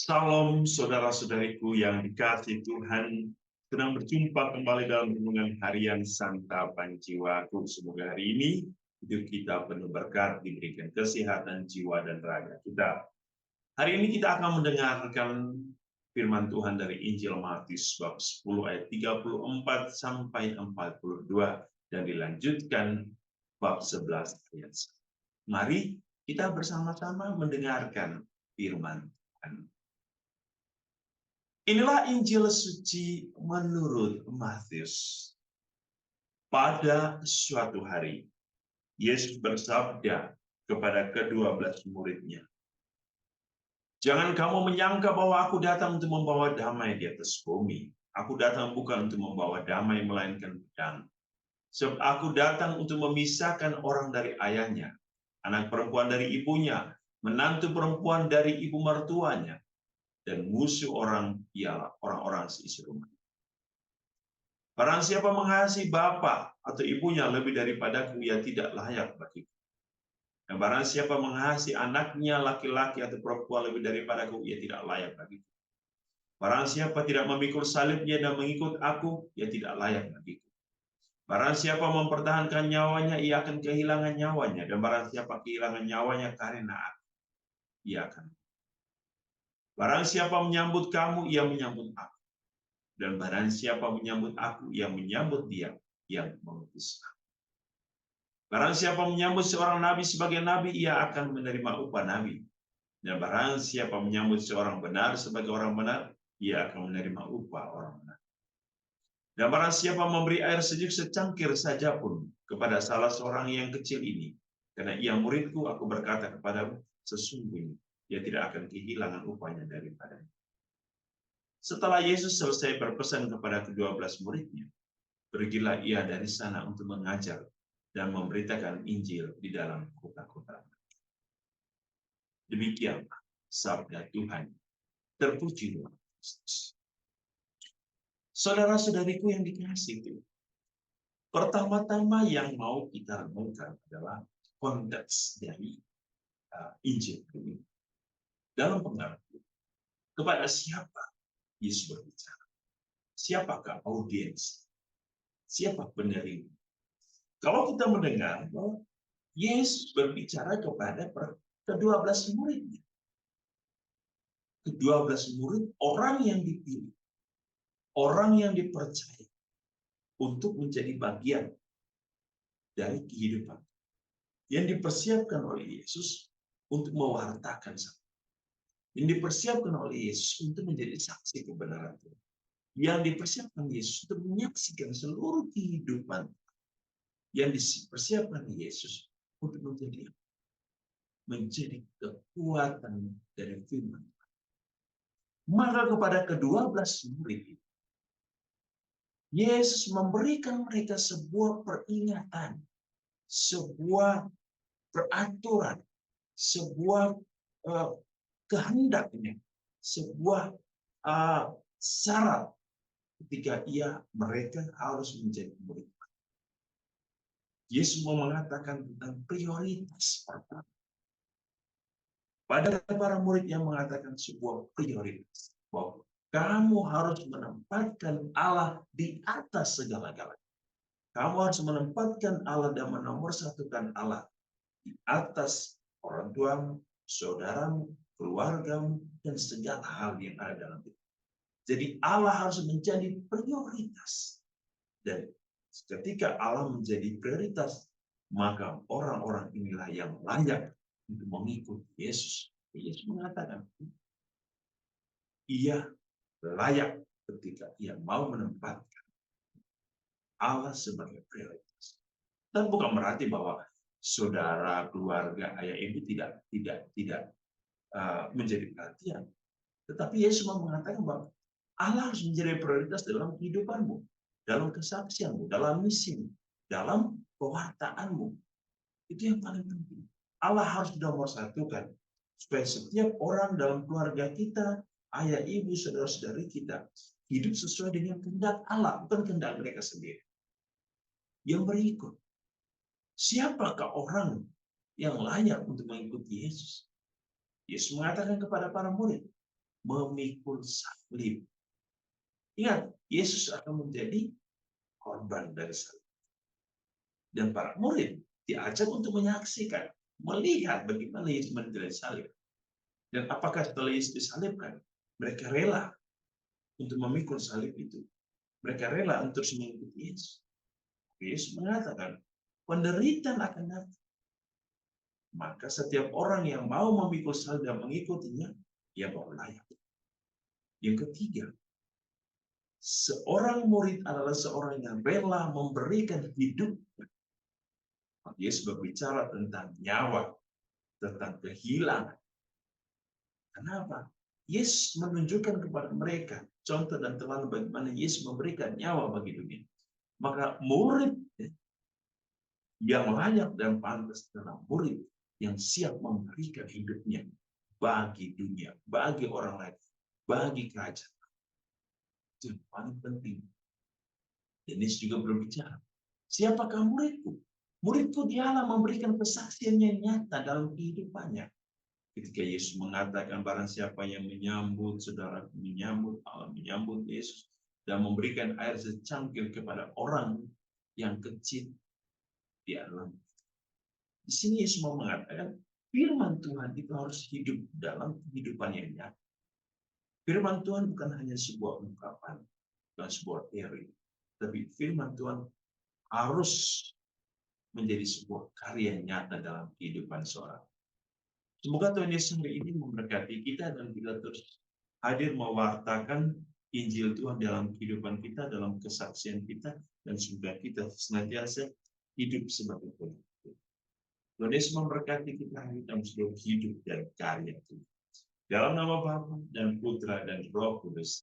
Salam saudara-saudariku yang dikasihi Tuhan, senang berjumpa kembali dalam renungan harian Santapan Jiwaku. Semoga hari ini hidup kita penuh berkat, diberikan kesehatan jiwa dan raga kita. Hari ini kita akan mendengarkan firman Tuhan dari Injil Matius bab 10 ayat 34 sampai 42 dan dilanjutkan bab 11 ayat 1. Mari kita bersama-sama mendengarkan firman Tuhan. Inilah Injil suci menurut Matius. Pada suatu hari, Yesus bersabda kepada ke-12 muridnya, "Jangan kamu menyangka bahwa aku datang untuk membawa damai di atas bumi. Aku datang bukan untuk membawa damai, melainkan pedang. Sebab aku datang untuk memisahkan orang dari ayahnya, anak perempuan dari ibunya, menantu perempuan dari ibu mertuanya, dan musuh orang ialah orang-orang seisi rumah. Barang siapa mengasihi bapa atau ibunya lebih daripadaku, ia tidak layak bagiku. Dan barang siapa mengasihi anaknya laki-laki atau perempuan lebih daripadaku, ia tidak layak bagiku. Barang siapa tidak memikul salibnya dan mengikut aku, ia tidak layak bagiku. Barang siapa mempertahankan nyawanya, ia akan kehilangan nyawanya. Dan barang siapa kehilangan nyawanya karena aku, ia akan. Barang siapa menyambut kamu, ia menyambut aku. Dan barang siapa menyambut aku, ia menyambut dia yang mengutus aku. Barang siapa menyambut seorang nabi sebagai nabi, ia akan menerima upah nabi. Dan barang siapa menyambut seorang benar sebagai orang benar, ia akan menerima upah orang benar. Dan barang siapa memberi air sejuk secangkir saja pun kepada salah seorang yang kecil ini, karena ia muridku, aku berkata kepadamu, sesungguhnya ia tidak akan kehilangan upahnya daripadanya." Setelah Yesus selesai berpesan kepada ke-12 muridnya, pergilah ia dari sana untuk mengajar dan memberitakan Injil di dalam kota-kota. Demikian sabda Tuhan. Terpujilah Kristus. Saudara-saudariku yang dikasihi Tuhan, pertama-tama yang mau kita renungkan adalah konteks dari Injil ini. Dalam pengertian, kepada siapa Yesus berbicara? Siapakah audiens? Siapa penerima? Kalau kita mendengar bahwa Yesus berbicara kepada ke-12 muridnya. Ke-12 murid, orang yang dipilih, orang yang dipercaya untuk menjadi bagian dari kehidupan yang dipersiapkan oleh Yesus untuk mewartakan sama. Yang dipersiapkan oleh Yesus untuk menjadi saksi kebenaran Tuhan. Yang dipersiapkan Yesus untuk menyaksikan seluruh kehidupan. Yang dipersiapkan Yesus untuk menjadi kekuatan dari firman. Maka kepada ke-12 murid, Yesus memberikan mereka sebuah peringatan, sebuah peraturan, sebuah kehendaknya, sebuah syarat ketika mereka harus menjadi murid. Yesus mau mengatakan tentang prioritas pertama. Pada para murid yang mengatakan sebuah prioritas, bahwa kamu harus menempatkan Allah di atas segala-galanya. Kamu harus menempatkan Allah dan menomorsatukan Allah di atas orang tuamu, saudaramu, keluargamu, dan segala hal yang ada dalam hidup. Jadi Allah harus menjadi prioritas. Dan ketika Allah menjadi prioritas, maka orang-orang inilah yang layak untuk mengikuti Yesus. Yesus mengatakan, ia layak ketika ia mau menempatkan Allah sebagai prioritas. Dan bukan berarti bahwa saudara, keluarga, ayah, ibu tidak menjadi perhatian. Tetapi Yesus mengatakan bahwa Allah harus menjadi prioritas dalam kehidupanmu, dalam kesaksianmu, dalam misimu, dalam pewartaanmu. Itu yang paling penting. Allah harus dinomorsatukan supaya setiap orang dalam keluarga kita, ayah, ibu, saudara-saudari kita, hidup sesuai dengan kehendak Allah, bukan kehendak mereka sendiri. Yang berikut, siapakah orang yang layak untuk mengikuti Yesus? Yesus mengatakan kepada para murid, memikul salib. Ingat, Yesus akan menjadi korban dari salib. Dan para murid diajak untuk menyaksikan, melihat bagaimana Yesus menderita salib. Dan apakah setelah Yesus disalibkan, mereka rela untuk memikul salib itu. Mereka rela untuk mengikuti Yesus. Yesus mengatakan, penderitaan akan datang. Maka setiap orang yang mau memikul salib dan mengikutinya, ia baru layak. Yang ketiga, seorang murid adalah seorang yang rela memberikan hidup. Yesus berbicara tentang nyawa, tentang kehilangan. Kenapa? Yesus menunjukkan kepada mereka contoh dan teladan bagaimana Yesus memberikan nyawa bagi dunia. Maka murid yang layak dan pantas adalah murid yang siap memberikan hidupnya bagi dunia, bagi orang lain, bagi kerajaan. Itu yang paling penting. Dan Yesus juga berbicara, siapakah muridku? Muridku dialah memberikan kesaksian yang nyata dalam kehidupannya. Ketika Yesus mengatakan barang siapa yang menyambut saudara, menyambut Allah, menyambut Yesus, dan memberikan air secangkir kepada orang yang kecil, dia adalah. Di sini Yesus mau mengatakan, firman Tuhan itu harus hidup dalam kehidupan yang nyata. Firman Tuhan bukan hanya sebuah ungkapan, bukan sebuah teori, tapi firman Tuhan harus menjadi sebuah karya nyata dalam kehidupan seorang. Semoga Tuhan Yesus hari ini memberkati kita dan kita terus hadir mewartakan Injil Tuhan dalam kehidupan kita, dalam kesaksian kita, dan semoga kita senantiasa hidup sebagai pengikut. Tuhan Yesus memberkati kita hari ini dalam seluruh hidup dan karya Tuhan. Dalam nama Bapa dan Putra dan Roh Kudus.